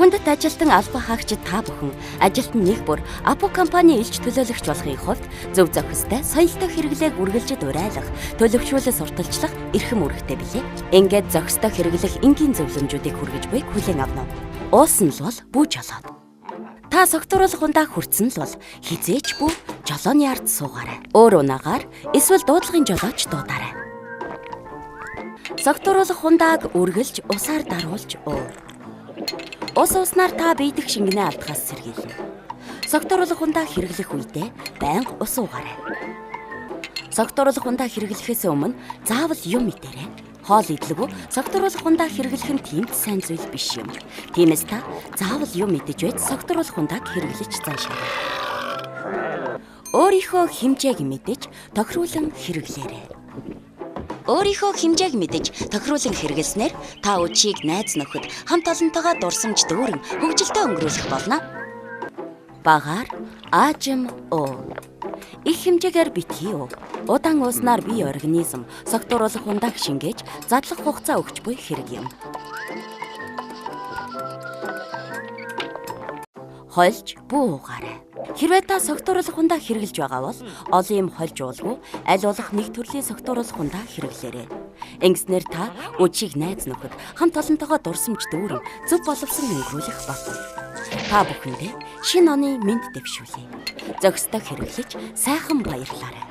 Хүндэт ажилтан албан хаагчид та бүхэн ажилд нь нэг бүр Апу компани элч төлөөлөгч болохын хувьд зөв зохистой, соёлтой хэрэглээг үргэлжид урайлах, төлөвшүүлэл сурталчлах эрхэм үүрэгтэй билээ. Ингээд зохистой хэрэглэх энгийн зөвлөмжүүдийг хүргэж буйг хүлээн авна уу? Уусан л бол бүү жолоод. Та согтууруулах ундаа хүрсэн л бол хизээч бүү жолооны ард суугаарай. Өөр унаагаар эсвэл дуудлагын жолооч дуудаарай. Согтууруулах ундааг үргэлж усаар даруулж уур. Ус уснаар та биедэх шингэнээ алдахаас сэргийлнэ. Согтууруулах ундаа хэрэглэх үедээ байнга ус уугаарай. Согтууруулах ундаа хэрэглэхээс өмнө заавал юм идээрэй. Хоол идэлгүй согтууруулах ундаа хэрэглэх нь тийм сайн зүйл биш юм. Тиймээс та заавал юм идэж байж согтууруулах ундааг хэрэглэж заншаарай. Өөрийнхөө хэмжээг мэдэж тохируулан хэрэглээрэй. Өөрийнхөө хэмжээг мэдэж тохируулан хэрэглэснээр та өчийг найз нөхөд хамт олонтойгоо дурсамж дүүрэн хөгжилтэй өнгөрүүлэх болно. Багаар аажим уу. Их хэмжээгээр битгий уу. Удаан ууснаар бие организм согтууруулах ундааг шингээж задлах хугацаа өгч буй хэрэг юм. Хольж бүү уугаарай. Хэрвээ та согтууруулах ундаа хэрэглэж байгаа бол олон юм хольж уулгүй аль болох нэг төрлийн согтууруулах ундаа хэрэглээрэй. Ингэснээр та өчийг найз нөхөд хамт олонтойгоо дурсамж дүүрэн зөв боловсон өнгөрүүлэх болно. Та бүхэндээ шинэ оны мэнд дэвшүүлье. Зохистой хэрэглэж сайхан баярлаарай.